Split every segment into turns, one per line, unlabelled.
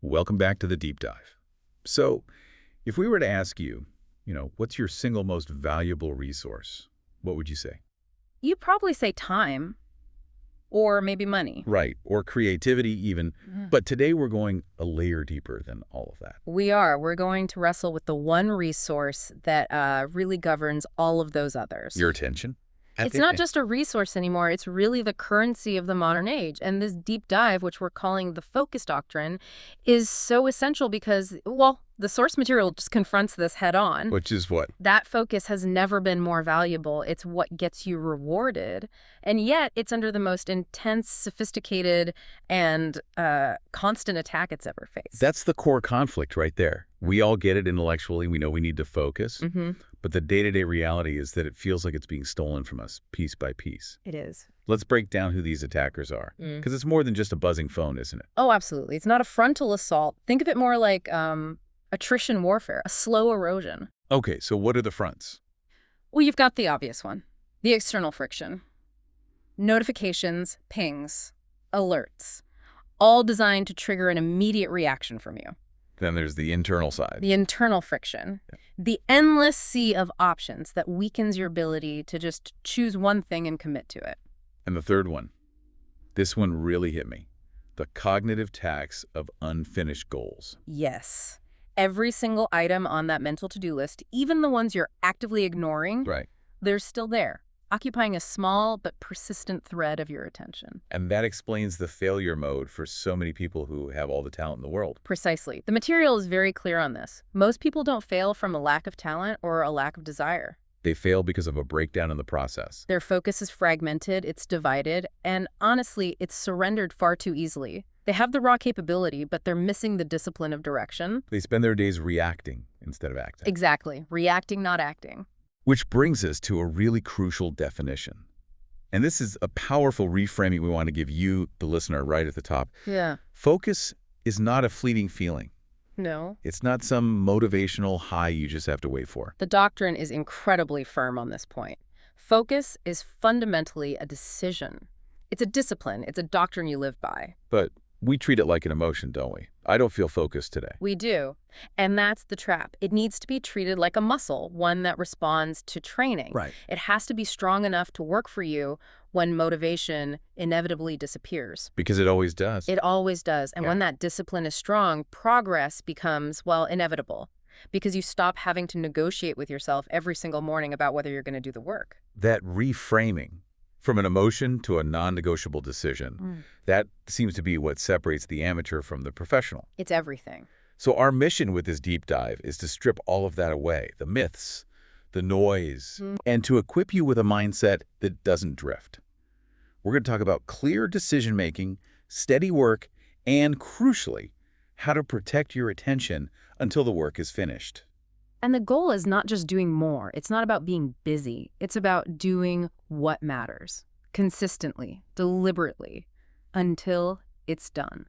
Welcome back to the deep dive. So, if we were to ask you, what's your single most valuable resource? What would you say?
You probably say time or maybe money.
Right, or creativity even. But today we're going a layer deeper than all of that.
We are. We're going to wrestle with the one resource that really governs all of those others.
Your attention?
It's not just a resource anymore. It's really the currency of the modern age. And this deep dive, which we're calling the focus doctrine, is so essential because, well, the source material just confronts this head on.
Which is what?
That focus has never been more valuable. It's what gets you rewarded. And yet it's under the most intense, sophisticated, and constant attack it's ever faced.
That's the core conflict right there. We all get it intellectually. We know we need to focus. But the day-to-day reality is that it feels like it's being stolen from us piece by piece.
It is.
Let's break down who these attackers are. Because it's more than just a buzzing phone, isn't it?
Oh, absolutely. It's not a frontal assault. Think of it more like attrition warfare, a slow erosion.
Okay, so what are the fronts?
Well, you've got the obvious one. The external friction. Notifications, pings, alerts, all designed to trigger an immediate reaction from you.
Then there's the internal side.
The internal friction. Yeah. The endless sea of options that weakens your ability to just choose one thing and commit to it.
And the third one. This one really hit me. The cognitive tax of unfinished goals.
Yes. Every single item on that mental to-do list, even the ones you're actively ignoring, they're still there, occupying a small but persistent thread of your attention.
And that explains the failure mode for so many people who have all the talent in the world.
Precisely. The material is very clear on this. Most people don't fail from a lack of talent or a lack of desire.
They fail because of a breakdown in the process.
Their focus is fragmented, it's divided, and honestly, it's surrendered far too easily. They have the raw capability, but they're missing the discipline of direction.
They spend their days reacting instead of acting.
Exactly. Reacting, not acting.
Which brings us to a really crucial definition. And this is a powerful reframing we want to give you, the listener, right at the top.
Yeah.
Focus is not a fleeting feeling.
No.
It's not some motivational high you just have to wait for.
The doctrine is incredibly firm on this point. Focus is fundamentally a decision. It's a discipline. It's a doctrine you live by.
But we treat it like an emotion, don't we? I don't feel focused today.
We do. And that's the trap. It needs to be treated like a muscle, one that responds to training.
Right.
It has to be strong enough to work for you when motivation inevitably disappears.
Because it always does.
It always does. And when that discipline is strong, progress becomes, well, inevitable. Because you stop having to negotiate with yourself every single morning about whether you're going to do the work.
That reframing from an emotion to a non-negotiable decision, that seems to be what separates the amateur from the professional.
It's everything.
So our mission with this deep dive is to strip all of that away, the myths, the noise, and to equip you with a mindset that doesn't drift. We're going to talk about clear decision-making, steady work, and crucially, how to protect your attention until the work is finished.
And the goal is not just doing more. It's not about being busy. It's about doing what matters, consistently, deliberately, until it's done.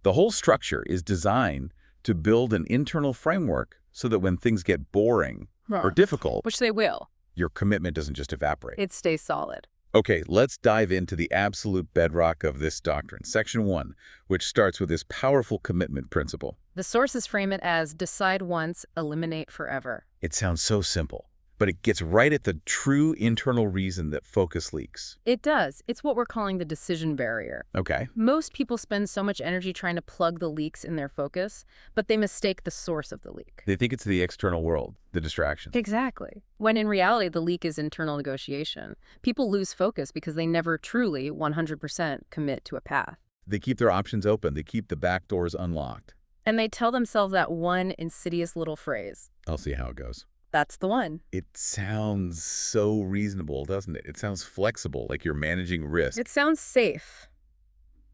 The whole structure is designed to build an internal framework so that when things get boring or difficult,
which they will,
your commitment doesn't just evaporate.
It stays solid.
Okay, let's dive into the absolute bedrock of this doctrine, Section 1, which starts with this powerful commitment principle.
The sources frame it as decide once, eliminate forever.
It sounds so simple, but it gets right at the true internal reason that focus leaks.
It does. It's what we're calling the decision barrier.
Okay.
Most people spend so much energy trying to plug the leaks in their focus, but they mistake the source of the leak.
They think it's the external world, the distractions.
Exactly. When in reality, the leak is internal negotiation. People lose focus because they never truly 100% commit to a path.
They keep their options open. They keep the back doors unlocked.
And they tell themselves that one insidious little phrase.
I'll see how it goes.
That's the one.
It sounds so reasonable, doesn't it? It sounds flexible, like you're managing risk.
It sounds safe,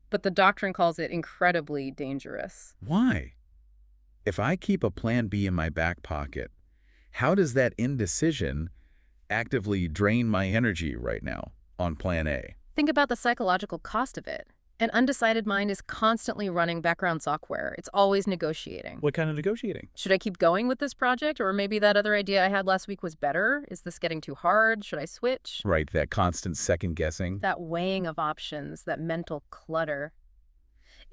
but the doctrine calls it incredibly dangerous.
Why? If I keep a plan B in my back pocket, how does that indecision actively drain my energy right now on plan A?
Think about the psychological cost of it. An undecided mind is constantly running background software. It's always negotiating.
What kind of negotiating?
Should I keep going with this project? Or maybe that other idea I had last week was better? Is this getting too hard? Should I switch?
Right, that constant second guessing.
That weighing of options, that mental clutter.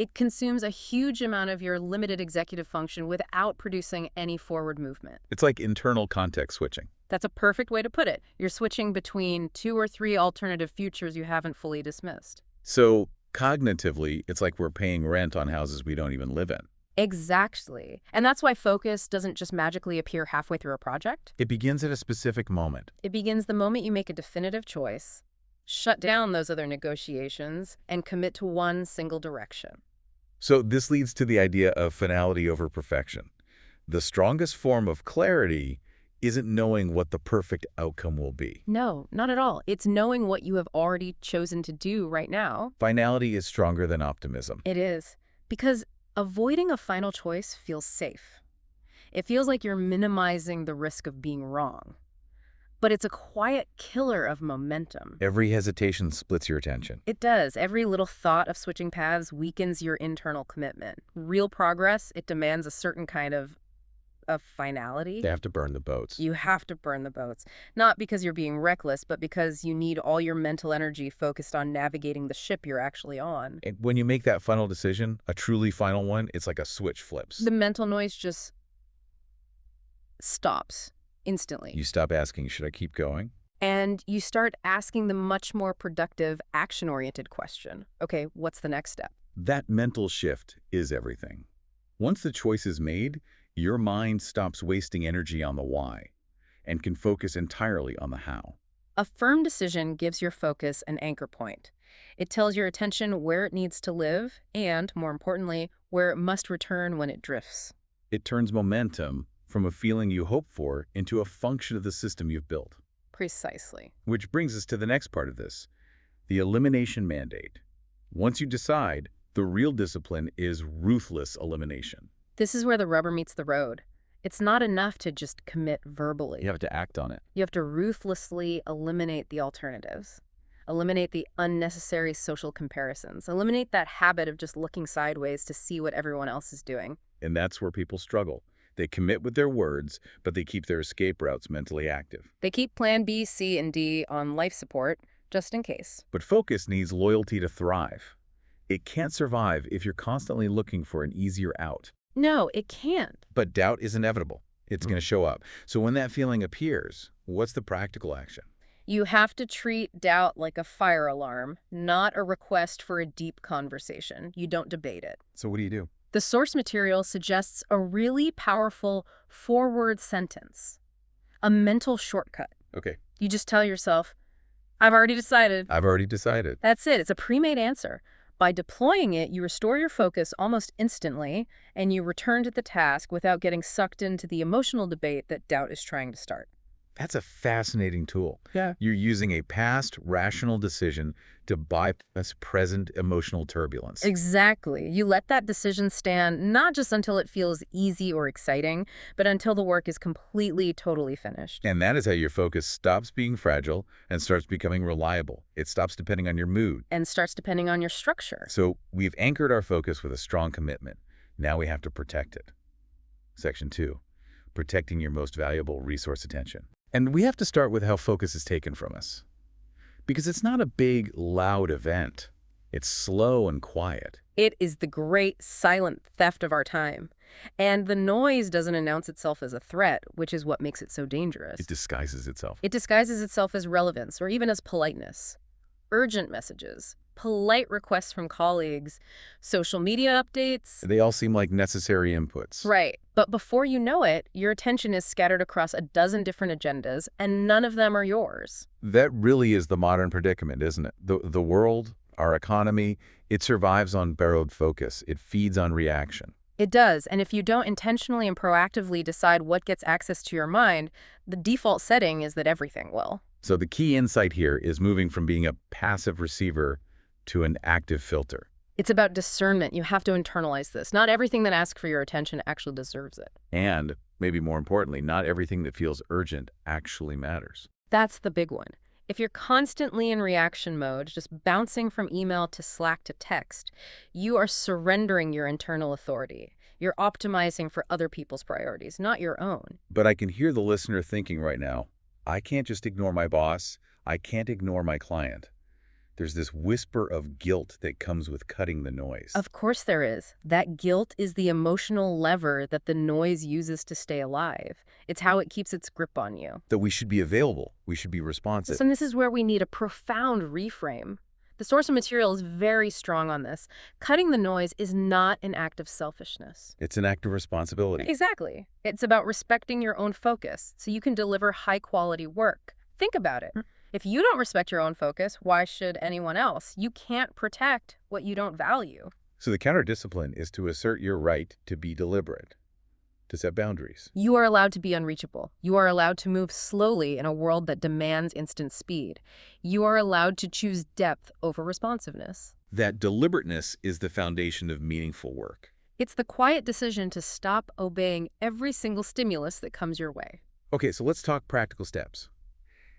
It consumes a huge amount of your limited executive function without producing any forward movement.
It's like internal context switching.
That's a perfect way to put it. You're switching between 2 or 3 alternative futures you haven't fully dismissed.
So cognitively, it's like we're paying rent on houses we don't even live in.
Exactly. And that's why focus doesn't just magically appear halfway through a project.
It begins at a specific moment.
It begins the moment you make a definitive choice, shut down those other negotiations, and commit to one single direction.
So this leads to the idea of finality over perfection. The strongest form of clarity isn't knowing what the perfect outcome will be.
No, not at all. It's knowing what you have already chosen to do right now.
Finality is stronger than optimism.
It is. Because avoiding a final choice feels safe. It feels like you're minimizing the risk of being wrong. But it's a quiet killer of momentum.
Every hesitation splits your attention.
It does. Every little thought of switching paths weakens your internal commitment. Real progress, it demands a certain kind of finality.
They have to burn the boats.
You have to burn the boats. Not because you're being reckless, but because you need all your mental energy focused on navigating the ship you're actually on.
And when you make that final decision, a truly final one, it's like a switch flips.
The mental noise just stops instantly.
You stop asking, should I keep going?
And you start asking the much more productive, action-oriented question. Okay, what's the next step?
That mental shift is everything. Once the choice is made, your mind stops wasting energy on the why and can focus entirely on the how.
A firm decision gives your focus an anchor point. It tells your attention where it needs to live and, more importantly, where it must return when it drifts.
It turns momentum from a feeling you hope for into a function of the system you've built.
Precisely.
Which brings us to the next part of this, the elimination mandate. Once you decide, the real discipline is ruthless elimination.
This is where the rubber meets the road. It's not enough to just commit verbally.
You have to act on it.
You have to ruthlessly eliminate the alternatives. Eliminate the unnecessary social comparisons. Eliminate that habit of just looking sideways to see what everyone else is doing.
And that's where people struggle. They commit with their words, but they keep their escape routes mentally active.
They keep plan B, C, and D on life support, just in case.
But focus needs loyalty to thrive. It can't survive if you're constantly looking for an easier out.
No, it can't.
But doubt is inevitable. It's going to show up. So when that feeling appears, what's the practical action?
You have to treat doubt like a fire alarm, not a request for a deep conversation. You don't debate it.
So what do you do?
The source material suggests a really powerful forward sentence, a mental shortcut.
Okay.
You just tell yourself, I've already decided.
I've already decided.
That's it. It's a pre-made answer. By deploying it, you restore your focus almost instantly, and you return to the task without getting sucked into the emotional debate that doubt is trying to start.
That's a fascinating tool.
Yeah.
You're using a past rational decision to bypass present emotional turbulence.
Exactly. You let that decision stand not just until it feels easy or exciting, but until the work is completely, totally finished.
And that is how your focus stops being fragile and starts becoming reliable. It stops depending on your mood.
And starts depending on your structure.
So we've anchored our focus with a strong commitment. Now we have to protect it. Section 2, protecting your most valuable resource attention. And we have to start with how focus is taken from us. Because it's not a big, loud event. It's slow and quiet.
It is the great silent theft of our time. And the noise doesn't announce itself as a threat, which is what makes it so dangerous.
It disguises itself.
It disguises itself as relevance or even as politeness. Urgent messages, polite requests from colleagues, social media updates.
They all seem like necessary inputs.
Right. But before you know it, your attention is scattered across a dozen different agendas, and none of them are yours.
That really is the modern predicament, isn't it? The world, our economy, it survives on borrowed focus. It feeds on reaction.
It does, and if you don't intentionally and proactively decide what gets access to your mind, the default setting is that everything will.
So the key insight here is moving from being a passive receiver to an active filter.
It's about discernment. You have to internalize this. Not everything that asks for your attention actually deserves it.
And, maybe more importantly, not everything that feels urgent actually matters.
That's the big one. If you're constantly in reaction mode, just bouncing from email to Slack to text, you are surrendering your internal authority. You're optimizing for other people's priorities, not your own.
But I can hear the listener thinking right now, I can't just ignore my boss. I can't ignore my client. there's this whisper of guilt that comes with cutting the noise.
Of course there is. That guilt is the emotional lever that the noise uses to stay alive. It's how it keeps its grip on you.
That we should be available, we should be responsive.
So this is where we need a profound reframe. The source of material is very strong on this. Cutting the noise is not an act of selfishness.
It's an act of responsibility.
Exactly. It's about respecting your own focus so you can deliver high-quality work. Think about it. If you don't respect your own focus, why should anyone else? You can't protect what you don't value.
So the counter-discipline is to assert your right to be deliberate, to set boundaries.
You are allowed to be unreachable. You are allowed to move slowly in a world that demands instant speed. You are allowed to choose depth over responsiveness.
That deliberateness is the foundation of meaningful work.
It's the quiet decision to stop obeying every single stimulus that comes your way.
Okay, so let's talk practical steps.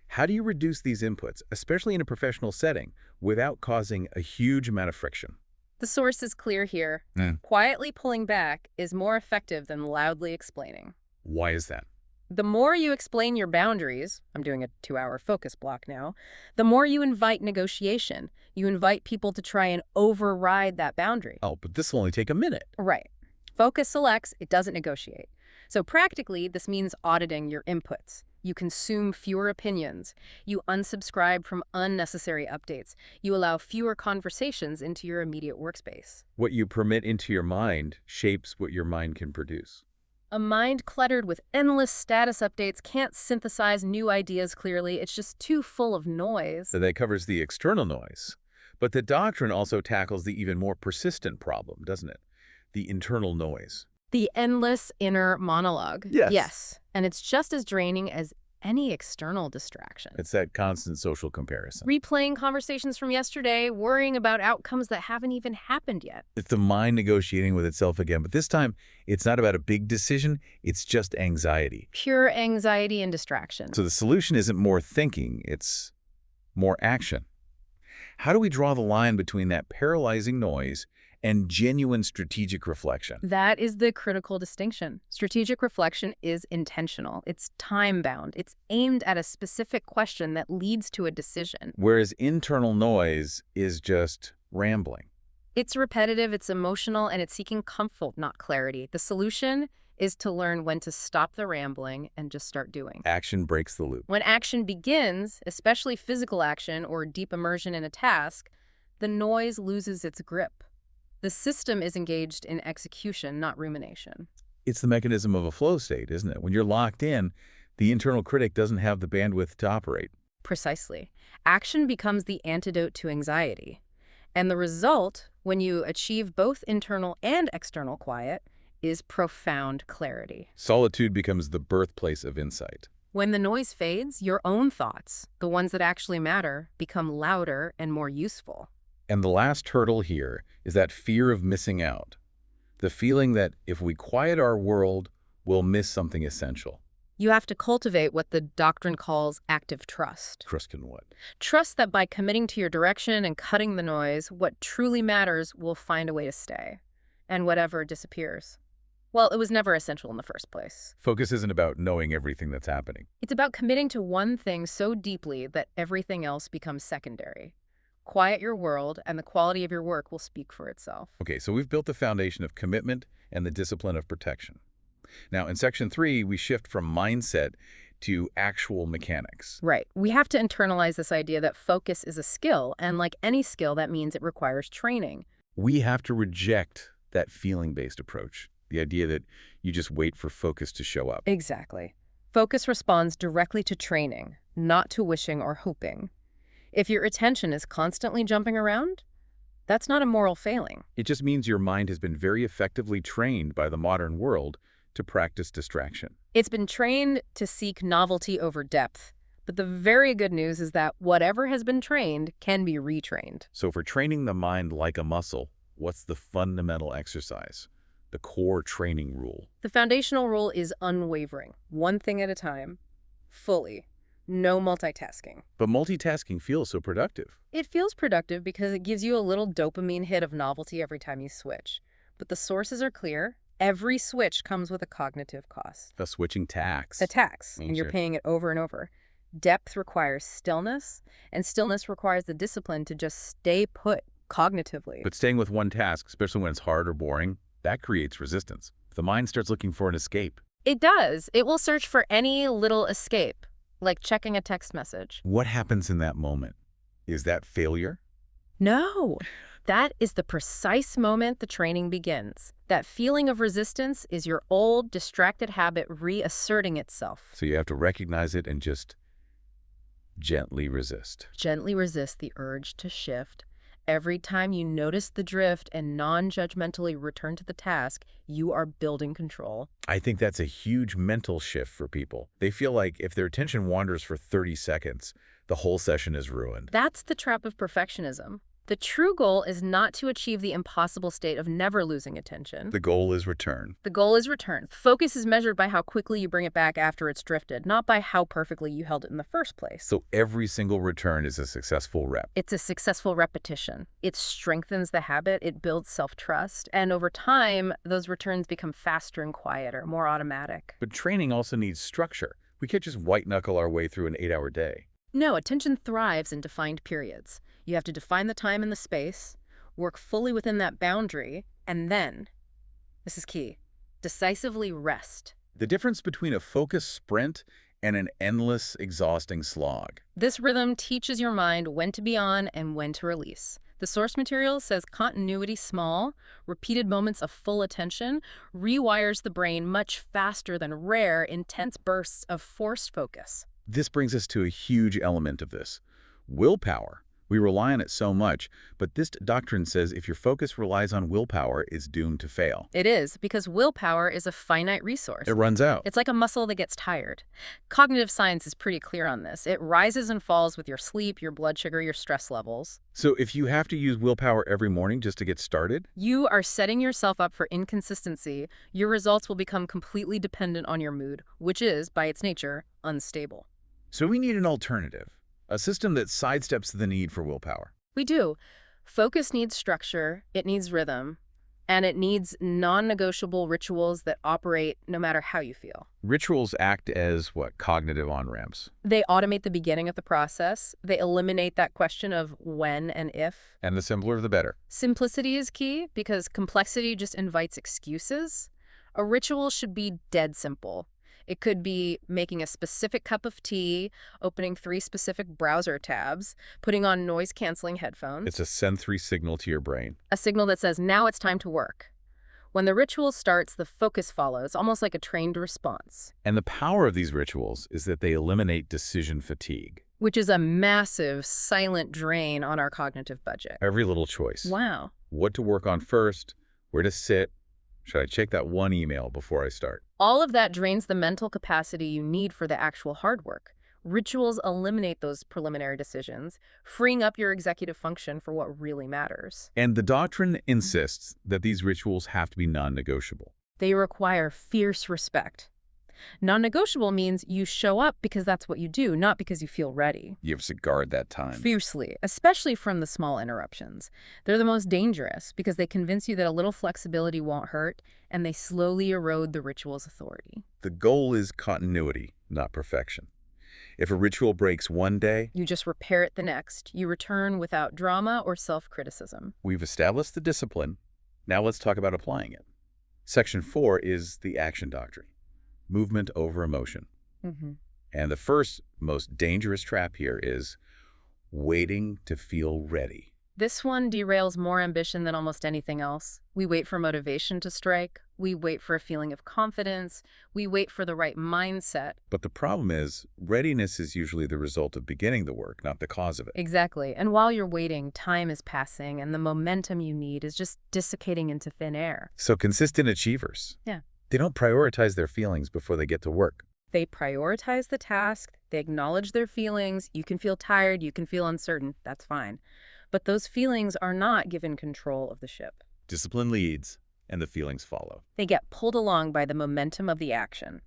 How do you reduce these inputs, especially in a professional setting, without causing a huge amount of friction?
The source is clear here. Quietly pulling back is more effective than loudly explaining.
Why is that?
The more you explain your boundaries, I'm doing a 2-hour focus block now, the more you invite negotiation. You invite people to try and override that boundary.
Oh, but this will only take a minute.
Right. Focus selects, it doesn't negotiate. So practically, this means auditing your inputs. You consume fewer opinions. You unsubscribe from unnecessary updates. You allow fewer conversations into your immediate workspace.
What you permit into your mind shapes what your mind can produce.
A mind cluttered with endless status updates can't synthesize new ideas clearly. It's just too full of noise.
So that covers the external noise. But the doctrine also tackles the even more persistent problem, doesn't it? The internal noise.
The endless inner monologue. Yes. And it's just as draining as any external distraction.
It's that constant social comparison.
Replaying conversations from yesterday, worrying about outcomes that haven't even happened yet.
It's the mind negotiating with itself again, but this time it's not about a big decision, it's just anxiety.
Pure anxiety and distraction.
So the solution isn't more thinking, it's more action. How do we draw the line between that paralyzing noise and genuine strategic reflection?
That is the critical distinction. Strategic reflection is intentional. It's time-bound. It's aimed at a specific question that leads to a decision.
Whereas internal noise is just rambling.
It's repetitive, it's emotional, and it's seeking comfort, not clarity. The solution is to learn when to stop the rambling and just start doing.
Action breaks the loop.
When action begins, especially physical action or deep immersion in a task, the noise loses its grip. The system is engaged in execution, not rumination.
It's the mechanism of a flow state, isn't it? When you're locked in, the internal critic doesn't have the bandwidth to operate.
Precisely. Action becomes the antidote to anxiety. And the result, when you achieve both internal and external quiet, is profound clarity.
Solitude becomes the birthplace of insight.
When the noise fades, your own thoughts, the ones that actually matter, become louder and more useful.
And the last hurdle here is that fear of missing out. The feeling that if we quiet our world, we'll miss something essential.
You have to cultivate what the doctrine calls active trust.
Trust in what?
Trust that by committing to your direction and cutting the noise, what truly matters will find a way to stay. And whatever disappears, well, it was never essential in the first place.
Focus isn't about knowing everything that's happening.
It's about committing to one thing so deeply that everything else becomes secondary. Quiet your world, and the quality of your work will speak for itself.
Okay, so we've built the foundation of commitment and the discipline of protection. Now, in Section 3, we shift from mindset to actual mechanics.
Right. We have to internalize this idea that focus is a skill, and like any skill, that means it requires training.
We have to reject that feeling-based approach, the idea that you just wait for focus to show up.
Exactly. Focus responds directly to training, not to wishing or hoping. If your attention is constantly jumping around, that's not a moral failing.
It just means your mind has been very effectively trained by the modern world to practice distraction.
It's been trained to seek novelty over depth. But the very good news is that whatever has been trained can be retrained.
So for training the mind like a muscle, what's the fundamental exercise? The core training rule.
The foundational rule is unwavering, one thing at a time, fully. No multitasking.
But multitasking feels so productive.
It feels productive because it gives you a little dopamine hit of novelty every time you switch. But the sources are clear. Every switch comes with a cognitive cost.
A switching tax.
A tax,
Sure.
and you're paying it over and over. Depth requires stillness, and stillness requires the discipline to just stay put cognitively.
But staying with one task, especially when it's hard or boring, that creates resistance. The mind starts looking for an escape.
It does. It will search for any little escape, like checking a text message.
What happens in that moment? Is that failure?
No, that is the precise moment the training begins. That feeling of resistance is your old, distracted habit reasserting itself.
So you have to recognize it and just gently resist.
Gently resist the urge to shift. Every time you notice the drift and non-judgmentally return to the task, you are building control.
I think that's a huge mental shift for people. They feel like if their attention wanders for 30 seconds, the whole session is ruined.
That's the trap of perfectionism. The true goal is not to achieve the impossible state of never losing attention.
The goal is return.
The goal is return. Focus is measured by how quickly you bring it back after it's drifted, not by how perfectly you held it in the first place.
So every single return is a successful rep.
It's a successful repetition. It strengthens the habit, it builds self-trust, and over time, those returns become faster and quieter, more automatic.
But training also needs structure. We can't just white-knuckle our way through an 8-hour day.
No, attention thrives in defined periods. You have to define the time and the space, work fully within that boundary, and then, this is key, decisively rest.
The difference between a focused sprint and an endless, exhausting slog.
This rhythm teaches your mind when to be on and when to release. The source material says continuity small, repeated moments of full attention rewires the brain much faster than rare, intense bursts of forced focus.
This brings us to a huge element of this. Willpower. We rely on it so much, but this doctrine says if your focus relies on willpower, it's doomed to fail.
It is, because willpower is a finite resource.
It runs out.
It's like a muscle that gets tired. Cognitive science is pretty clear on this. It rises and falls with your sleep, your blood sugar, your stress levels.
So if you have to use willpower every morning just to get started?
You are setting yourself up for inconsistency. Your results will become completely dependent on your mood, which is, by its nature, unstable.
So we need an alternative. A system that sidesteps the need for willpower.
We do. Focus needs structure, it needs rhythm, and it needs non-negotiable rituals that operate no matter how you feel.
Rituals act as, what, cognitive on-ramps?
They automate the beginning of the process. They eliminate that question of when and if.
And the simpler the better.
Simplicity is key because complexity just invites excuses. A ritual should be dead simple. It could be making a specific cup of tea, opening 3 specific browser tabs, putting on noise-canceling headphones.
It's a sensory signal to your brain.
A signal that says, now it's time to work. When the ritual starts, the focus follows, almost like a trained response.
And the power of these rituals is that they eliminate decision fatigue.
Which is a massive, silent drain on our cognitive budget.
Every little choice.
Wow.
What to work on first, where to sit. Should I check that one email before I start?
All of that drains the mental capacity you need for the actual hard work. Rituals eliminate those preliminary decisions, freeing up your executive function for what really matters.
And the doctrine insists that these rituals have to be non-negotiable.
They require fierce respect. Non-negotiable means you show up because that's what you do, not because you feel ready.
You have to guard that time.
Fiercely, especially from the small interruptions. They're the most dangerous because they convince you that a little flexibility won't hurt, and they slowly erode the ritual's authority.
The goal is continuity, not perfection. If a ritual breaks one day,
you just repair it the next. You return without drama or self-criticism.
We've established the discipline. Now let's talk about applying it. Section 4 is the action doctrine. Movement over emotion. And the first, most dangerous trap here is waiting to feel ready.
This one derails more ambition than almost anything else. We wait for motivation to strike. We wait for a feeling of confidence. We wait for the right mindset.
But the problem is, readiness is usually the result of beginning the work, not the cause of it.
Exactly. And while you're waiting, time is passing, and the momentum you need is just desiccating into thin air.
So consistent achievers.
Yeah.
They don't prioritize their feelings before they get to work.
They prioritize the task. They acknowledge their feelings. You can feel tired. You can feel uncertain. That's fine. But those feelings are not given control of the ship.
Discipline leads, and the feelings follow.
They get pulled along by the momentum of the action.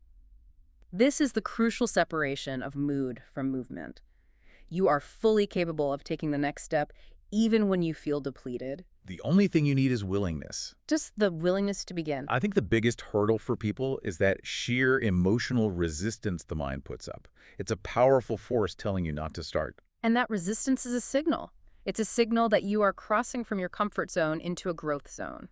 This is the crucial separation of mood from movement. You are fully capable of taking the next step, even when you feel depleted.
The only thing you need is willingness.
Just the willingness to begin.
I think the biggest hurdle for people is that sheer emotional resistance the mind puts up. It's a powerful force telling you not to start.
And that resistance is a signal. It's a signal that you are crossing from your comfort zone into a growth zone.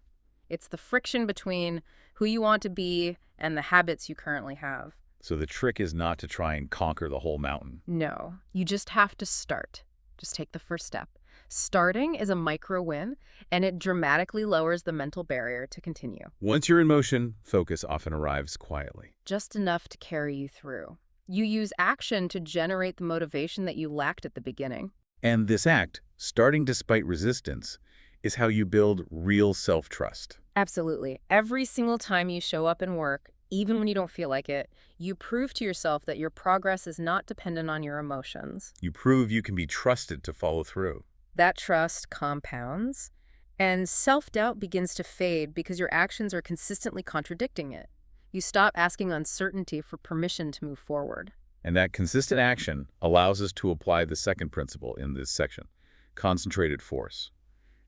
It's the friction between who you want to be and the habits you currently have.
So the trick is not to try and conquer the whole mountain.
No, you just have to start. Just take the first step. Starting is a micro win, and it dramatically lowers the mental barrier to continue.
Once you're in motion, focus often arrives quietly.
Just enough to carry you through. You use action to generate the motivation that you lacked at the beginning.
And this act, starting despite resistance, is how you build real self-trust.
Absolutely. Every single time you show up in work, even when you don't feel like it, you prove to yourself that your progress is not dependent on your emotions.
You prove you can be trusted to follow through.
That trust compounds, and self-doubt begins to fade because your actions are consistently contradicting it. You stop asking uncertainty for permission to move forward.
And that consistent action allows us to apply the second principle in this section, concentrated force,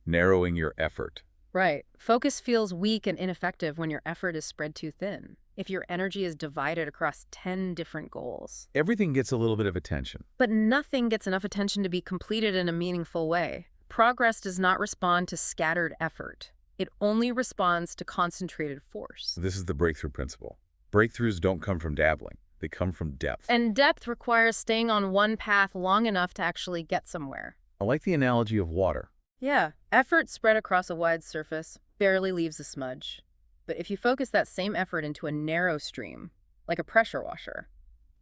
narrowing your effort.
Right. Focus feels weak and ineffective when your effort is spread too thin. If your energy is divided across 10 different goals.
Everything gets a little bit of attention.
But nothing gets enough attention to be completed in a meaningful way. Progress does not respond to scattered effort. It only responds to concentrated force.
This is the breakthrough principle. Breakthroughs don't come from dabbling. They come from depth.
And depth requires staying on one path long enough to actually get somewhere.
I like the analogy of water.
Yeah, effort spread across a wide surface barely leaves a smudge. But if you focus that same effort into a narrow stream, like a pressure washer,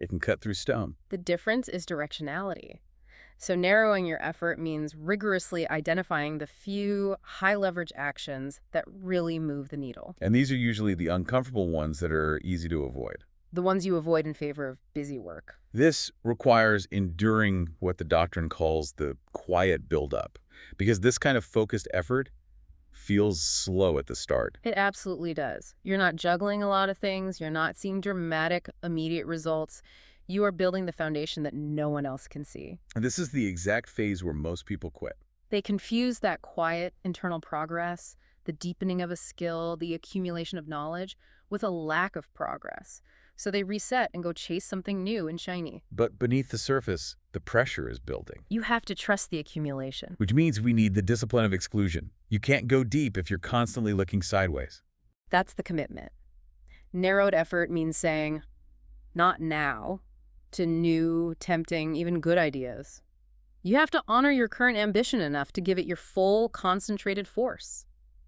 It can cut through stone.
the difference is directionality. So narrowing your effort means rigorously identifying the few high-leverage actions that really move the needle.
And these are usually the uncomfortable ones that are easy to avoid.
The ones you avoid in favor of busy work.
This requires enduring what the doctrine calls the quiet buildup, because this kind of focused effort feels slow at the start.
It absolutely does. You're not juggling a lot of things. You're not seeing dramatic, immediate results. You are building the foundation that no one else can see.
And this is the exact phase where most people quit.
They confuse that quiet internal progress, the deepening of a skill, the accumulation of knowledge, with a lack of progress. So they reset and go chase something new and shiny.
But beneath the surface, the pressure is building.
You have to trust the accumulation.
Which means we need the discipline of exclusion. You can't go deep if you're constantly looking sideways.
That's the commitment. Narrowed effort means saying, not now, to new, tempting, even good ideas. You have to honor your current ambition enough to give it your full, concentrated force.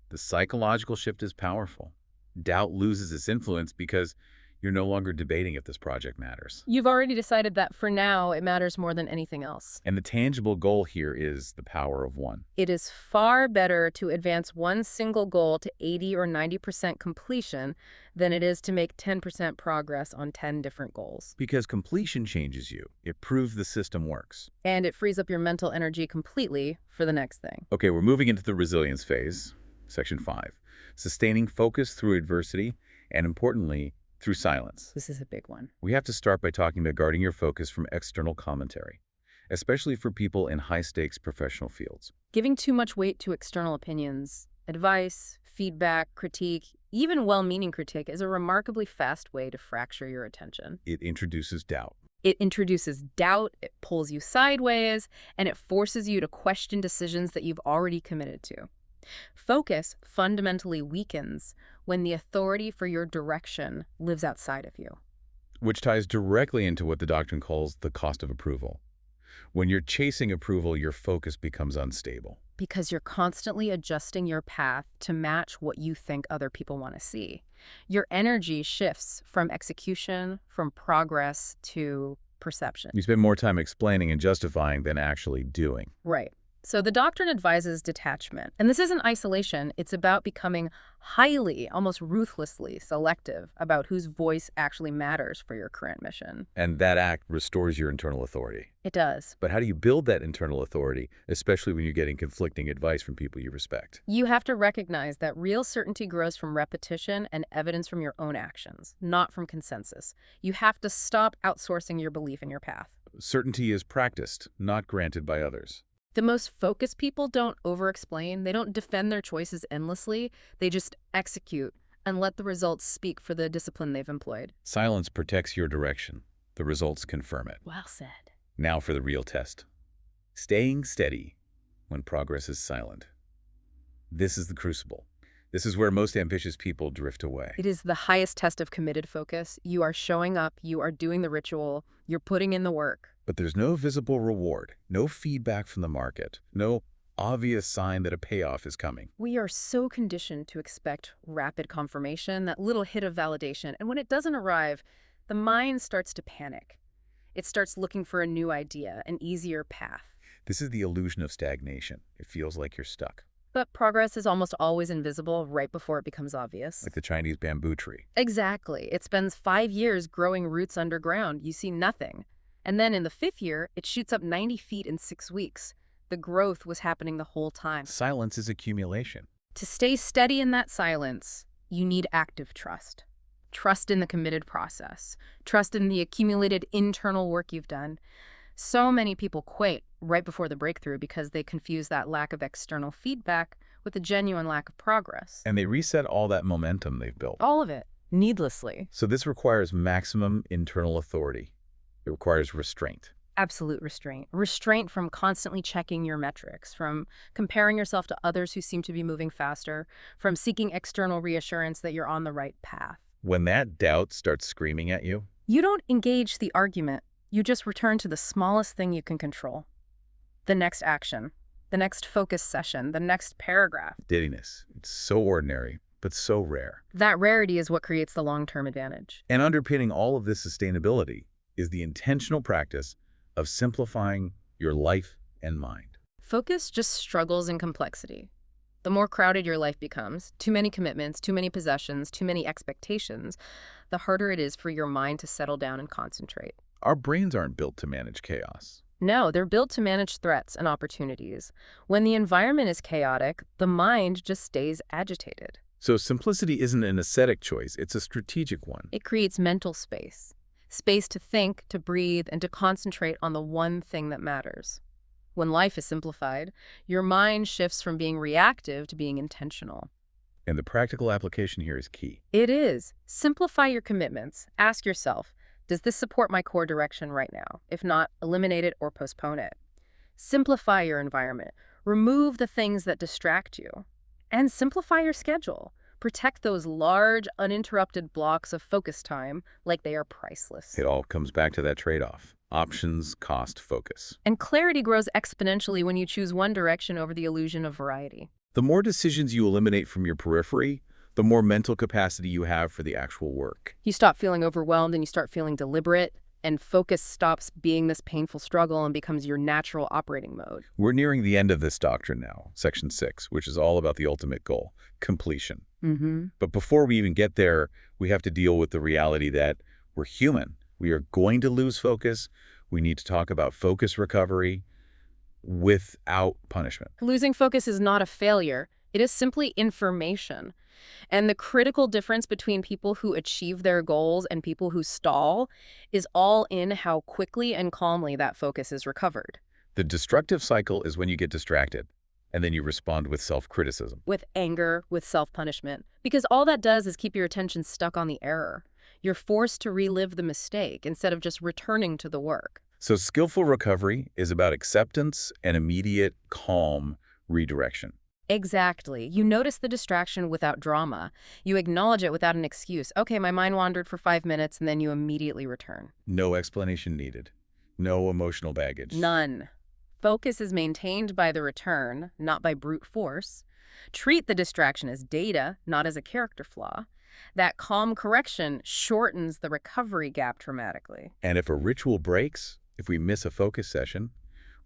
The psychological shift is powerful. Doubt loses its influence because you're no longer debating if this project matters.
You've already decided that for now, it matters more than anything else.
And the tangible goal here is the power of one.
It is far better to advance one single goal to 80 or 90% completion than it is to make 10% progress on 10 different goals.
Because completion changes you. It proves the system works.
And it frees up your mental energy completely for the next thing.
Okay, we're moving into the resilience phase, section 5. Sustaining focus through adversity, and importantly, through silence.
This is a big one.
We have to start by talking about guarding your focus from external commentary, especially for people in high-stakes professional fields.
Giving too much weight to external opinions, advice, feedback, critique, even well-meaning critique is a remarkably fast way to fracture your attention.
It introduces doubt.
It introduces doubt, it pulls you sideways, and it forces you to question decisions that you've already committed to. Focus fundamentally weakens when the authority for your direction lives outside of you.
Which ties directly into what the doctrine calls the cost of approval. When you're chasing approval, your focus becomes unstable.
Because you're constantly adjusting your path to match what you think other people want to see. Your energy shifts from execution, from progress to perception.
You spend more time explaining and justifying than actually doing.
Right. So the doctrine advises detachment. And this isn't isolation. It's about becoming highly, almost ruthlessly selective about whose voice actually matters for your current mission.
And that act restores your internal authority.
It does.
But how do you build that internal authority, especially when you're getting conflicting advice from people you respect?
You have to recognize that real certainty grows from repetition and evidence from your own actions, not from consensus. You have to stop outsourcing your belief in your path.
Certainty is practiced, not granted by others.
The most focused people don't over-explain. They don't defend their choices endlessly. They just execute and let the results speak for the discipline they've employed.
Silence protects your direction. The results confirm it.
Well said.
Now for the real test. Staying steady when progress is silent. This is the crucible. This is where most ambitious people drift away.
It is the highest test of committed focus. You are showing up, you are doing the ritual, you're putting in the work.
But there's no visible reward, no feedback from the market, no obvious sign that a payoff is coming.
We are so conditioned to expect rapid confirmation, that little hit of validation, and when it doesn't arrive, the mind starts to panic. It starts looking for a new idea, an easier path.
This is the illusion of stagnation. It feels like you're stuck.
But progress is almost always invisible right before it becomes obvious.
Like the Chinese bamboo tree.
Exactly. It spends 5 years growing roots underground. You see nothing. And then in the 5th year, it shoots up 90 feet in 6 weeks. The growth was happening the whole time.
Silence is accumulation.
To stay steady in that silence, you need active trust. Trust in the committed process. Trust in the accumulated internal work you've done. So many people quit right before the breakthrough because they confuse that lack of external feedback with a genuine lack of progress.
And they reset all that momentum they've built.
All of it, needlessly.
So this requires maximum internal authority. It requires restraint.
Absolute restraint. Restraint from constantly checking your metrics, from comparing yourself to others who seem to be moving faster, from seeking external reassurance that you're on the right path.
When that doubt starts screaming at you,
you don't engage the argument. You just return to the smallest thing you can control. The next action, the next focus session, the next paragraph.
Giddiness. It's so ordinary, but so rare.
That rarity is what creates the long-term advantage.
And underpinning all of this sustainability is the intentional practice of simplifying your life and mind.
Focus just struggles in complexity. The more crowded your life becomes, too many commitments, too many possessions, too many expectations, the harder it is for your mind to settle down and concentrate.
Our brains aren't built to manage chaos.
No, they're built to manage threats and opportunities. When the environment is chaotic, the mind just stays agitated.
So simplicity isn't an ascetic choice, it's a strategic one.
It creates mental space. Space to think, to breathe, and to concentrate on the one thing that matters. When life is simplified, your mind shifts from being reactive to being intentional.
And the practical application here is key.
It is. Simplify your commitments. Ask yourself, does this support my core direction right now? If not, eliminate it or postpone it. Simplify your environment. Remove the things that distract you. And simplify your schedule. Protect those large, uninterrupted blocks of focus time like they are priceless.
It all comes back to that trade-off. Options, cost, focus.
And clarity grows exponentially when you choose one direction over the illusion of variety.
The more decisions you eliminate from your periphery, the more mental capacity you have for the actual work.
You stop feeling overwhelmed and you start feeling deliberate, and focus stops being this painful struggle and becomes your natural operating mode.
We're nearing the end of this doctrine now, section 6, which is all about the ultimate goal, completion. But before we even get there, we have to deal with the reality that we're human. We are going to lose focus. We need to talk about focus recovery without punishment.
Losing focus is not a failure. It is simply information. And the critical difference between people who achieve their goals and people who stall is all in how quickly and calmly that focus is recovered.
The destructive cycle is when you get distracted, and then you respond with self-criticism.
With anger, with self-punishment. Because all that does is keep your attention stuck on the error. You're forced to relive the mistake instead of just returning to the work.
So skillful recovery is about acceptance and immediate, calm redirection.
Exactly. You notice the distraction without drama. You acknowledge it without an excuse. Okay, my mind wandered for 5 minutes, and then you immediately return.
No explanation needed. No emotional baggage.
None. Focus is maintained by the return, not by brute force. Treat the distraction as data, not as a character flaw. That calm correction shortens the recovery gap dramatically.
And if a ritual breaks, if we miss a focus session,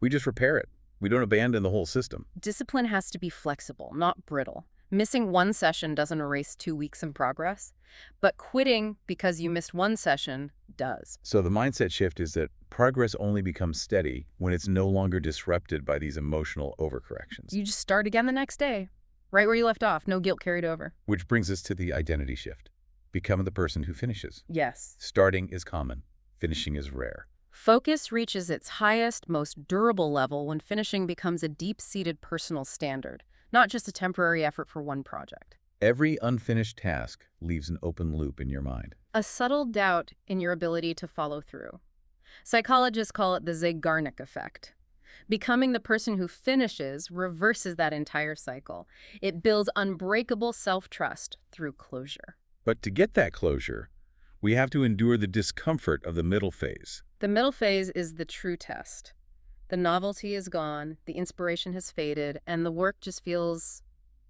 we just repair it. We don't abandon the whole system.
Discipline has to be flexible, not brittle. Missing one session doesn't erase 2 weeks in progress, but quitting because you missed one session does.
So the mindset shift is that progress only becomes steady when it's no longer disrupted by these emotional overcorrections.
You just start again the next day, right where you left off, no guilt carried over.
Which brings us to the identity shift. Become the person who finishes.
Yes.
Starting is common. Finishing is rare.
Focus reaches its highest, most durable level when finishing becomes a deep-seated personal standard, not just a temporary effort for one project.
Every unfinished task leaves an open loop in your mind.
A subtle doubt in your ability to follow through. Psychologists call it the Zeigarnik effect. Becoming the person who finishes reverses that entire cycle. It builds unbreakable self-trust through closure.
But to get that closure, we have to endure the discomfort of the middle phase.
The middle phase is the true test. The novelty is gone, the inspiration has faded, and the work just feels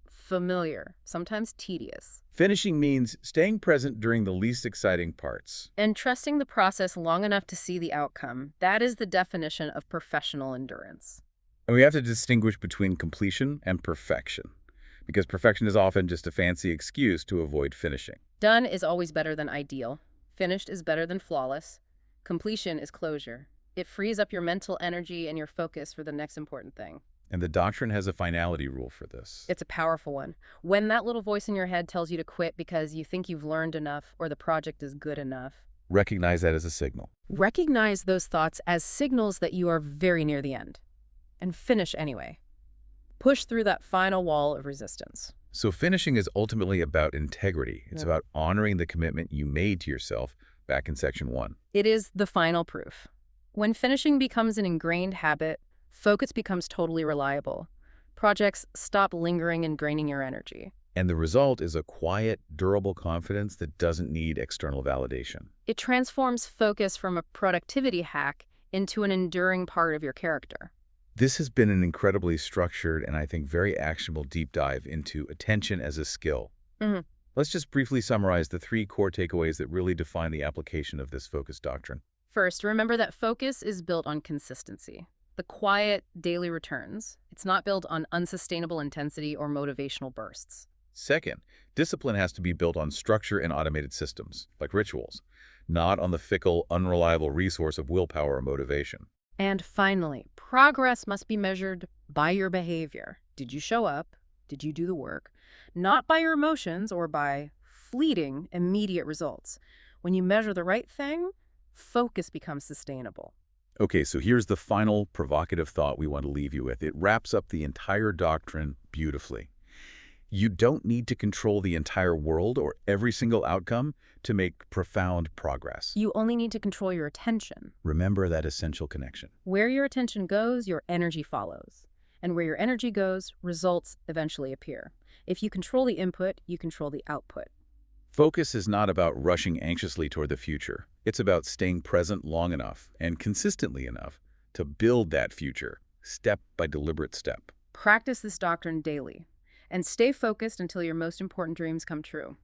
familiar, sometimes tedious.
Finishing means staying present during the least exciting parts.
And trusting the process long enough to see the outcome, that is the definition of professional endurance.
And we have to distinguish between completion and perfection, because perfection is often just a fancy excuse to avoid finishing.
Done is always better than ideal. Finished is better than flawless. Completion is closure. It frees up your mental energy and your focus for the next important thing.
And the doctrine has a finality rule for this.
It's a powerful one. When that little voice in your head tells you to quit because you think you've learned enough or the project is good enough,
Recognize that as a signal.
recognize those thoughts as signals that you are very near the end. And finish anyway. Push through that final wall of resistance.
So finishing is ultimately about integrity. It's
Yeah.
about honoring the commitment you made to yourself back in section 1.
It is the final proof. When finishing becomes an ingrained habit, focus becomes totally reliable. Projects stop lingering and draining your energy.
And the result is a quiet, durable confidence that doesn't need external validation.
It transforms focus from a productivity hack into an enduring part of your character.
This has been an incredibly structured and I think very actionable deep dive into attention as a skill.
Mhm.
Let's just briefly summarize the 3 core takeaways that really define the application of this focus doctrine.
First, remember that focus is built on consistency. The quiet, daily returns. It's not built on unsustainable intensity or motivational bursts.
Second, discipline has to be built on structure and automated systems, like rituals, not on the fickle, unreliable resource of willpower or motivation.
And finally, progress must be measured by your behavior. Did you show up? Did you do the work? Not by your emotions or by fleeting, immediate results. When you measure the right thing, focus becomes sustainable.
Okay, so here's the final provocative thought we want to leave you with. It wraps up the entire doctrine beautifully. You don't need to control the entire world or every single outcome to make profound progress.
You only need to control your attention.
Remember that essential connection.
Where your attention goes, your energy follows. And where your energy goes, results eventually appear. If you control the input, you control the output.
Focus is not about rushing anxiously toward the future. It's about staying present long enough and consistently enough to build that future, step by deliberate step.
Practice this doctrine daily, and stay focused until your most important dreams come true.